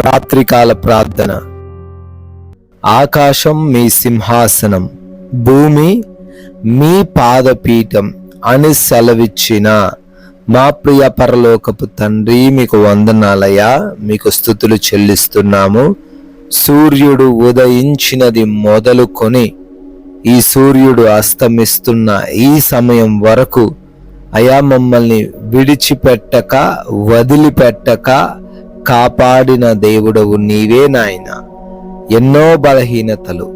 రాత్రికాల ప్రార్థన. ఆకాశం మీ సింహాసనం, భూమి మీ పాదపీఠం అని సెలవిచ్చిన మా ప్రియ పరలోకపు తండ్రి, మీకు వందనాలయ్యా, మీకు స్తుతులు చెల్లిస్తున్నాము. సూర్యుడు ఉదయించినది మొదలుకొని ఈ సూర్యుడు అస్తమిస్తున్న ఈ సమయం వరకు అయా మమ్మల్ని విడిచిపెట్టక వదిలిపెట్టక కాపాడిన దేవుడవు నీవే నాయన. ఎన్నో బలహీనతలు,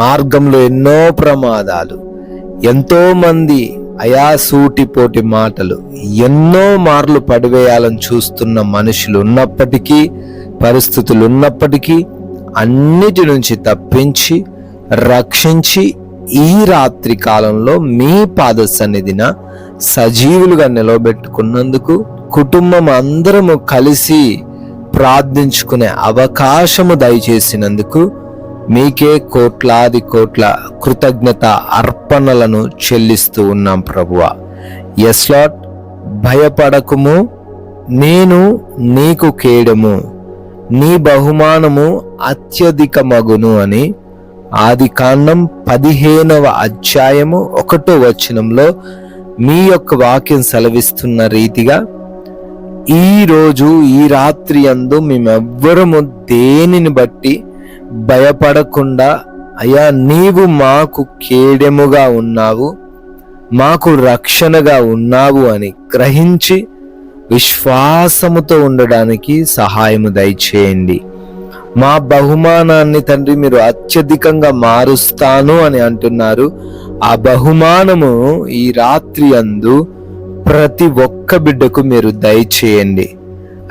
మార్గంలో ఎన్నో ప్రమాదాలు, ఎంతో మంది అయా సూటిపోటి మాటలు, ఎన్నో మార్లు పడివేయాలని చూస్తున్న మనుషులు ఉన్నప్పటికీ, పరిస్థితులు ఉన్నప్పటికీ అన్నిటి నుంచి తప్పించి రక్షించి ఈ రాత్రి కాలంలో మీ పాద సన్నిధిన సజీవులుగా నిలవబెట్టుకున్నందుకు, కుటుంబం అందరము కలిసి ప్రార్థించుకునే అవకాశము దయచేసినందుకు మీకే కోట్లాది కోట్ల కృతజ్ఞత అర్పణలను చెల్లిస్తూ ఉన్నాం ప్రభువా. ఎస్ లార్డ్, భయపడకుము, నేను నీకు కేడము, నీ బహుమానము అత్యధికమగును అని ఆదికాండం 15వ అధ్యాయము 1వ వచనంలో మీ యొక్క వాక్యం సెలవిస్తున్న రీతిగా ఈరోజు ఈ రాత్రి యందు మేమెవ్వరము దేనిని బట్టి భయపడకుండా, అయ్యా నీవు మాకు కేడెముగా ఉన్నావు, మాకు రక్షణగా ఉన్నావు అని గ్రహించి విశ్వాసముతో ఉండడానికి సహాయము దయచేయండి. మా బహుమానాన్ని తండ్రి మీరు అత్యధికంగా మారుస్తాను అని అంటున్నారు. ఆ బహుమానము ఈ రాత్రి యందు ప్రతి ఒక్క బిడ్డకు మీరు దయచేయండి.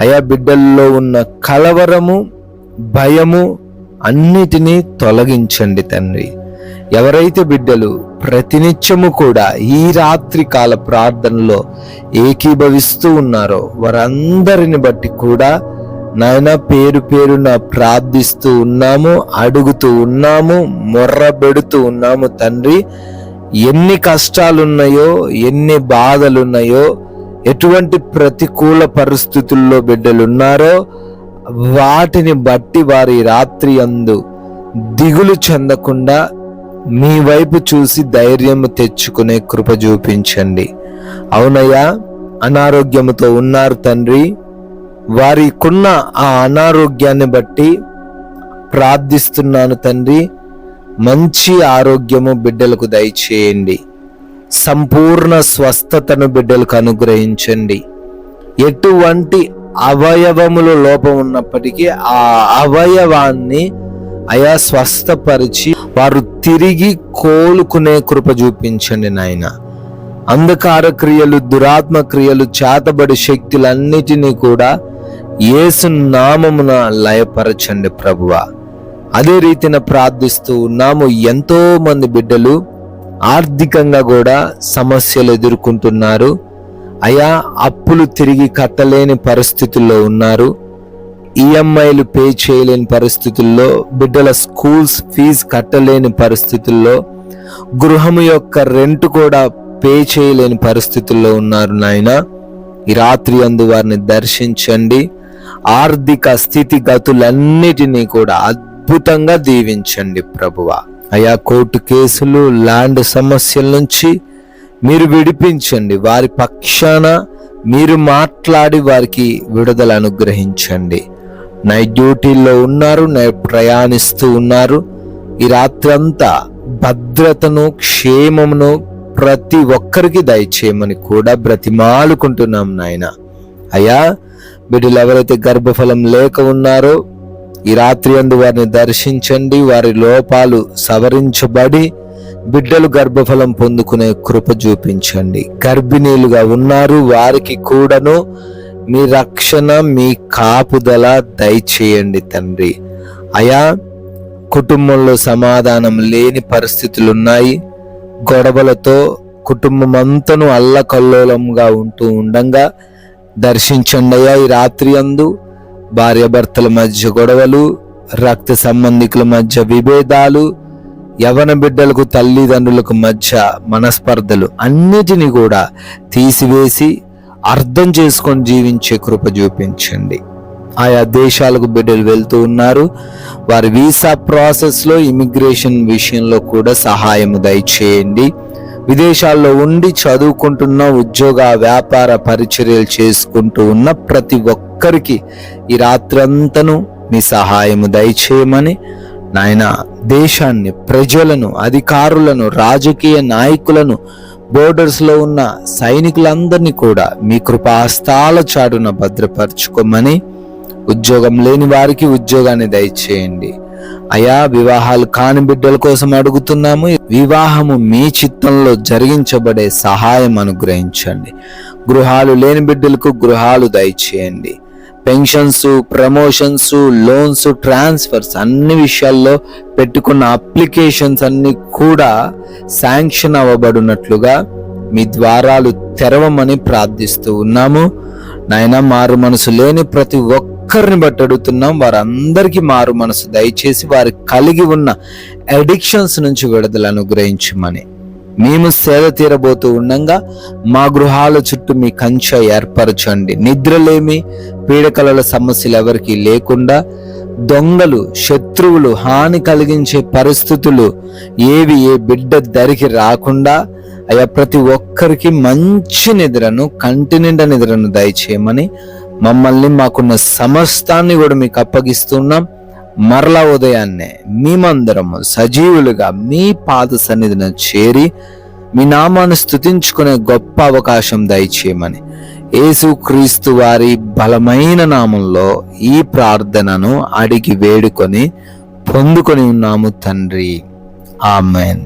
అయా బిడ్డల్లో ఉన్న కలవరము, భయము అన్నిటినీ తొలగించండి తండ్రి. ఎవరైతే బిడ్డలు ప్రతినిత్యము కూడా ఈ రాత్రి కాల ప్రార్థనలో ఏకీభవిస్తూ ఉన్నారో వారందరిని బట్టి కూడా నాయన పేరు పేరున ప్రార్థిస్తూ ఉన్నాము, అడుగుతూ ఉన్నాము, మొర్రబెడుతూ ఉన్నాము తండ్రి. ఎన్ని కష్టాలున్నాయో, ఎన్ని బాధలున్నాయో, ఎటువంటి ప్రతికూల పరిస్థితుల్లో బిడ్డలున్నారో వాటిని బట్టి వారి రాత్రి యందు దిగులు చెందకుండా మీ వైపు చూసి ధైర్యం తెచ్చుకునే కృప చూపించండి. అవునయ్యా, అనారోగ్యముతో ఉన్నారు తండ్రి. వారికున్న ఆ అనారోగ్యాన్ని బట్టి ప్రార్థిస్తున్నాను తండ్రి. మంచి ఆరోగ్యము బిడ్డలకు దయచేయండి. సంపూర్ణ స్వస్థతను బిడ్డలకు అనుగ్రహించండి. ఎటువంటి అవయవములో లోపం ఉన్నప్పటికీ ఆ అవయవాన్ని అయా స్వస్థపరిచి వారు తిరిగి కోలుకునే కృప చూపించండి నాయన. అంధకార క్రియలు, దురాత్మ క్రియలు, చేతబడి శక్తులన్నిటినీ కూడా యేసు నామమున లయపరచండి ప్రభువా. అదే రీతిన ప్రార్థిస్తూ ఉన్నాము. ఎంతో మంది బిడ్డలు ఆర్థికంగా కూడా సమస్యలు ఎదుర్కొంటున్నారు. అయా అప్పులు తిరిగి కట్టలేని పరిస్థితుల్లో ఉన్నారు. ఈఎంఐలు పే చేయలేని పరిస్థితుల్లో, బిడ్డల స్కూల్స్ ఫీజు కట్టలేని పరిస్థితుల్లో, గృహము యొక్క రెంట్ కూడా పే చేయలేని పరిస్థితుల్లో ఉన్నారు నాయన. ఈ రాత్రి అందు వారిని దర్శించండి. ఆర్థిక స్థితిగతులన్నిటినీ కూడా అద్భుతంగా దీవించండి ప్రభువా. అయా కోర్టు కేసులు, ల్యాండ్ సమస్యల నుంచి మీరు విడిపించండి. వారి పక్షాన మీరు మాట్లాడి వారికి విడుదల అనుగ్రహించండి. నైట్ డ్యూటీల్లో ఉన్నారు, ప్రయాణిస్తూ ఉన్నారు. ఈ రాత్రి అంతా భద్రతను, క్షేమమును ప్రతి ఒక్కరికి దయచేయమని కూడా బ్రతిమాలుకుంటున్నాం నాయన. అయ్యా బిడ్డలు ఎవరైతే గర్భఫలం లేక ఉన్నారో ఈ రాత్రి అందు వారిని దర్శించండి. వారి లోపాలు సవరించబడి బిడ్డలు గర్భఫలం పొందుకునే కృప చూపించండి. గర్భిణీలుగా ఉన్నారు, వారికి కూడాను మీ రక్షణ, మీ కాపుదల దయచేయండి తండ్రి. అయా కుటుంబంలో సమాధానం లేని పరిస్థితులు ఉన్నాయి. గొడవలతో కుటుంబం అంతను అల్లకల్లోలంగా ఉంటూ ఉండంగా దర్శించండి అయ్యా. ఈ రాత్రి అందు భార్యాభర్తల మధ్య గొడవలు, రక్త సంబంధికుల మధ్య విభేదాలు, యవన బిడ్డలకు తల్లిదండ్రులకు మధ్య మనస్పర్ధలు అన్నిటినీ కూడా తీసివేసి అర్థం చేసుకొని జీవించే కృప చూపించండి. ఆయా దేశాలకు బిడ్డలు వెళ్తూ ఉన్నారు. వారి వీసా ప్రాసెస్లో, ఇమిగ్రేషన్ విషయంలో కూడా సహాయము దయచేయండి. విదేశాల్లో ఉండి చదువుకుంటున్న, ఉద్యోగ వ్యాపార పరిచర్యలు చేసుకుంటూ ఉన్న ప్రతి ఒక్కరికి ఈ రాత్రంతను మీ సహాయము దయచేయమని నాయన, దేశాన్ని, ప్రజలను, అధికారులను, రాజకీయ నాయకులను, బోర్డర్స్లో ఉన్న సైనికులందరినీ కూడా మీ కృపాస్తాల చాటున భద్రపరచుకోమని, ఉద్యోగం లేని వారికి ఉద్యోగాన్ని దయచేయండి. అయా, వివాహాలు కాని బిడ్డల కోసం అడుగుతున్నాము. వివాహము మీ చిత్తంలో జరిగించబడే సహాయం అనుగ్రహించండి. గృహాలు లేని బిడ్డలకు గృహాలు దయచేయండి. పెన్షన్స్, ప్రమోషన్స్, లోన్స్, ట్రాన్స్ఫర్స్ అన్ని విషయాల్లో పెట్టుకున్న అప్లికేషన్స్ అన్ని కూడా శాంక్షన్ అవ్వబడినట్లుగా మీ ద్వారాలు తెరవమని ప్రార్థిస్తూ ఉన్నాము. నాయన, మారు మనసు లేని ప్రతి ఒక్కరిని బట్టి అడుగుతున్నాం. వారందరికీ మారు మనసు దయచేసి వారు కలిగి ఉన్న అడిక్షన్స్ నుంచి విడుదల అనుగ్రహించమని, మేము సేద తీరబోతూ ఉండగా మా గృహాల చుట్టూ మీ కంచె ఏర్పరచండి. నిద్రలేమి, పీడకలల సమస్యలు ఎవరికి లేకుండా, దొంగలు, శత్రువులు, హాని కలిగించే పరిస్థితులు ఏవి ఏ బిడ్డ దరికి రాకుండా అయ్యా, ప్రతి ఒక్కరికి మంచి నిద్రను, కంటి నిండా నిద్రను దయచేయమని, మమ్మల్ని, మాకున్న సమస్తాన్ని కూడా మీకు అప్పగిస్తున్నాం. మరలా ఉదయాన్నే మేమందరము సజీవులుగా మీ పాద సన్నిధిని చేరి మీ నామాన్ని స్తుతించుకునే గొప్ప అవకాశం దయచేయమని యేసుక్రీస్తు వారి బలమైన నామంలో ఈ ప్రార్థనను అడిగి వేడుకొని పొందుకొని ఉన్నాము తండ్రి. ఆమెన్.